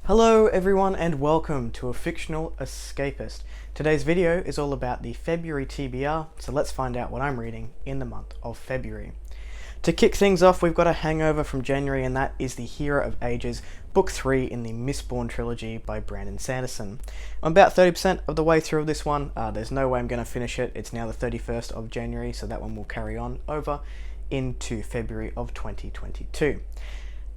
Hello everyone and welcome to A Fictional Escapist. Today's video is all about the February TBR, so let's find out what I'm reading in the month of February. To kick things off, we've got a hangover from January, and that is The Hero of Ages, Book 3 in the Mistborn trilogy by Brent and Sanderson. I'm about 30% of the way through this one. There's no way I'm going to finish it. It's now the 31st of January, so that one will carry on over into February of 2022.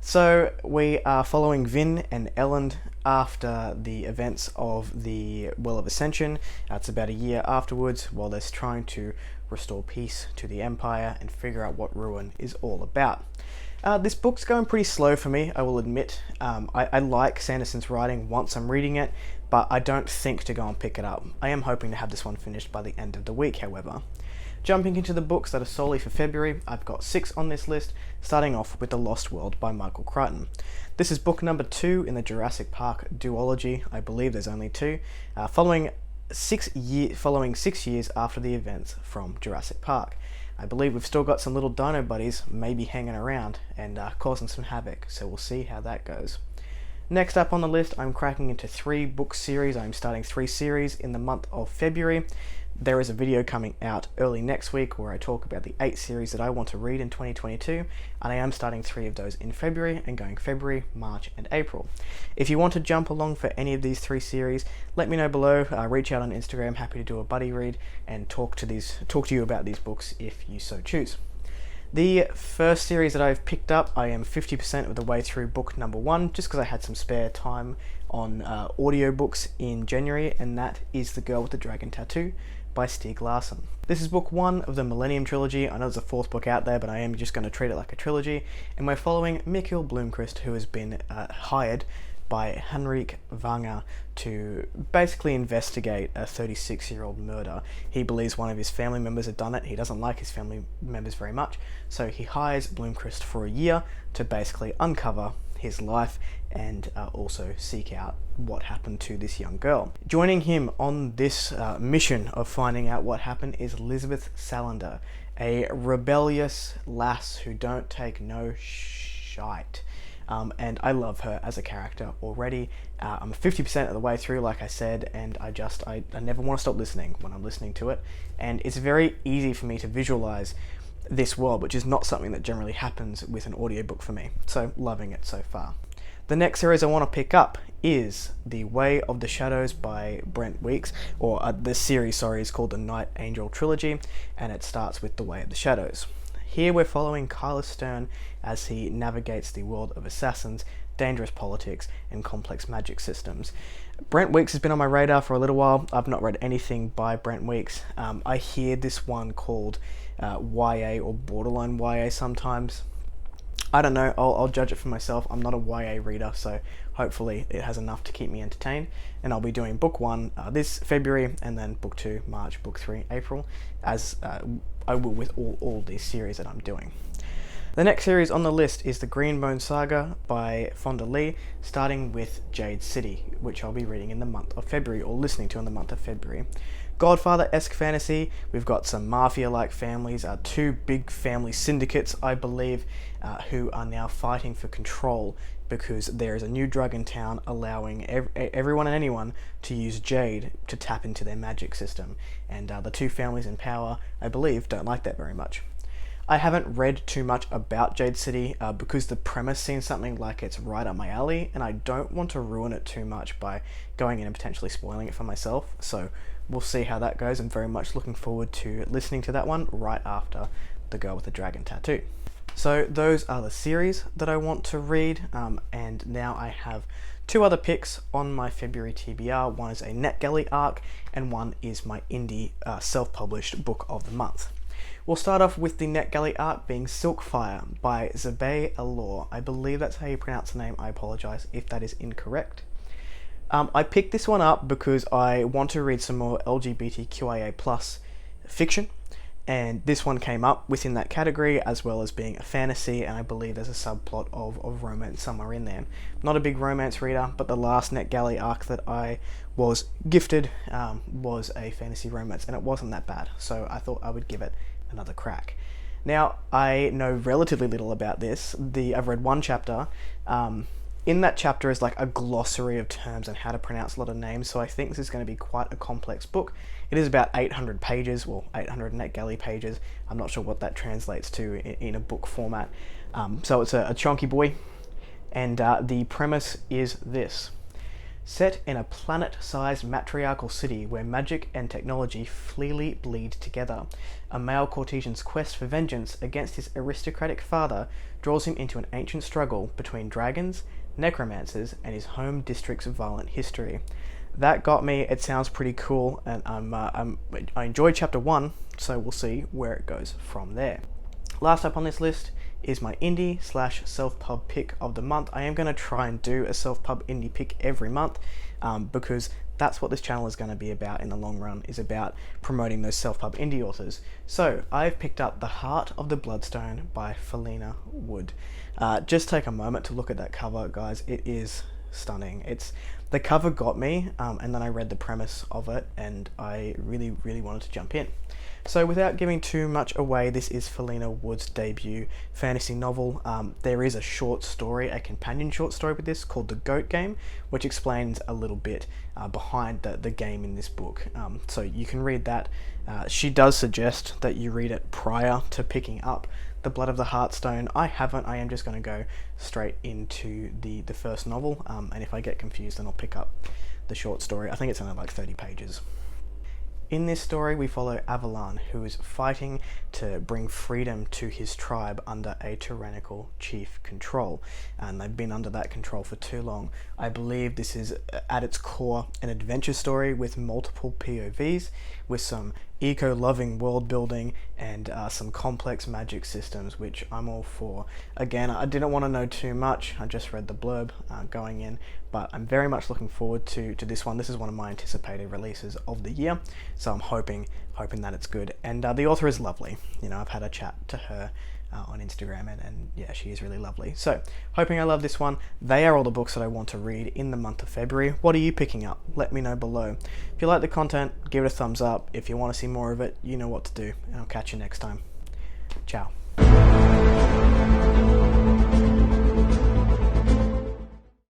So we are following Vin and Ellor after the events of the Well of Ascension. It's about a year afterwards, while they're trying to restore peace to the Empire and figure out what Ruin is all about. This book's going pretty slow for me, I will admit. I like Sanderson's writing once I'm reading it, but I don't think to go and pick it up. I am hoping to have this one finished by the end of the week, however. Jumping into the books that are solely for February, I've got 6 on this list, starting off with The Lost World by Crichton. This is book number 2 in the Jurassic Park duology. I believe there's only 2, following 6 years after the events from Jurassic Park. I believe we've still got some little dino buddies maybe hanging around and causing some havoc, so we'll see how that goes. Next up on the list, I'm cracking into 3 book series. I'm starting 3 series in the month of February. There is a video coming out early next week where I talk about the 8 series that I want to read in 2022, and I am starting 3 of those in February and going February, March and April. If you want to jump along for any of these 3 series, let me know below. Reach out on Instagram, happy to do a buddy read and talk to you about these books if you so choose. The first series that I've picked up, I am 50% of the way through book number 1, just because I had some spare time on audiobooks in January, and that is The Girl with the Dragon Tattoo by Stieg Larsson. This is book 1 of the Millennium Trilogy. I know there's a 4th book out there, but I am just going to treat it like a trilogy, and we're following Mikkel Blomkvist, who has been hired by Henrik Vanger to basically investigate a 36-year-old murder. He believes one of his family members had done it. He doesn't like his family members very much, so he hires Blomkvist for a year to basically uncover his life and also seek out what happened to this young girl. Joining him on this mission of finding out what happened is Lisbeth Salander, a rebellious lass who don't take no shite. And I love her as a character already. I'm 50% of the way through, like I said, and I never want to stop listening when I'm listening to it. And it's very easy for me to visualize this world, which is not something that generally happens with an audiobook for me. So loving it so far. The next series I want to pick up is The Way of the Shadows by Brent Weeks, or the series, is called the Night Angel Trilogy, and it starts with The Way of the Shadows. Here we're following Kyler Stern as he navigates the world of assassins, dangerous politics, and complex magic systems. Brent Weeks has been on my radar for a little while. I've not read anything by Brent Weeks. I hear this one called YA or borderline YA sometimes. I don't know, I'll judge it for myself. I'm not a YA reader, so hopefully it has enough to keep me entertained. And I'll be doing book 1 this February, and then book 2 March, book 3 April, as I will with all these series that I'm doing. The next series on the list is the Greenbone Saga by Fonda, starting with Jade City, which I'll be reading in the month of February, or listening to in the month of February. Godfather-esque fantasy. We've got some mafia-like families, 2 big family syndicates, I believe, who are now fighting for control because there is a new drug in town allowing everyone and anyone to use Jade to tap into their magic system. And the 2 families in power, I believe, don't like that very much. I haven't read too much about Jade City because the premise seems something like it's right up my alley, and I don't want to ruin it too much by going in and potentially spoiling it for myself, so we'll see how that goes. I'm very much looking forward to listening to that one right after The Girl with the Dragon Tattoo. So those are the series that I want to read, and now I have 2 other picks on my February TBR. One is a NetGalley arc, and one is my indie self-published book of the month. We'll start off with the NetGalley arc being Silkfire by Zabe Ellor. I believe that's how you pronounce the name. I apologize if that is incorrect. I picked this one up because I want to read some more LGBTQIA+ fiction, and this one came up within that category, as well as being a fantasy, and I believe there's a subplot of romance somewhere in there. Not a big romance reader, but the last NetGalley arc that I was gifted was a fantasy romance, and it wasn't that bad, so I thought I would give it another crack. Now, I know relatively little about this. I've read 1 chapter, In that chapter is like a glossary of terms and how to pronounce a lot of names, so I think this is going to be quite a complex book. It is about 800 pages, well, 800 NetGalley pages. I'm not sure what that translates to in a book format. So it's a chunky boy, and the premise is this. Set in a planet-sized matriarchal city where magic and technology freely bleed together, a male courtesan's quest for vengeance against his aristocratic father draws him into an ancient struggle between dragons, necromancers, and his home district's violent history. That got me. It sounds pretty cool, and I enjoyed chapter 1, so we'll see where it goes from there. Last up on this list is my indie / self-pub pick of the month. I am going to try and do a self-pub indie pick every month because that's what this channel is going to be about in the long run, is about promoting those self-pub indie authors. So I've picked up The Heart of the Bloodstone by Philinna Wood. Just take a moment to look at that cover, guys. It is stunning. The cover got me, and then I read the premise of it, and I really, really wanted to jump in. So without giving too much away, this is Philinna Wood's debut fantasy novel. There is a short story, a companion short story with this called The Goat Game, which explains a little bit behind the game in this book. So you can read that. She does suggest that you read it prior to picking up The Blood of the Heartstone. I haven't. I am just going to go straight into the first novel, and if I get confused, then I'll pick up the short story. I think it's only like 30 pages. In this story, we follow Avalon, who is fighting to bring freedom to his tribe under a tyrannical chief control, and they've been under that control for too long. I believe this is, at its core, an adventure story with multiple POVs, with some eco-loving world building and some complex magic systems, which I'm all for. Again, I didn't want to know too much. I just read the blurb going in, but I'm very much looking forward to this one. This is one of my anticipated releases of the year, so I'm hoping that it's good. And the author is lovely. You know, I've had a chat to her on Instagram, and yeah, she is really lovely. So, hoping I love this one. They are all the books that I want to read in the month of February. What are you picking up? Let me know below. If you like the content, give it a thumbs up. If you want to see more of it, you know what to do, and I'll catch you next time. Ciao.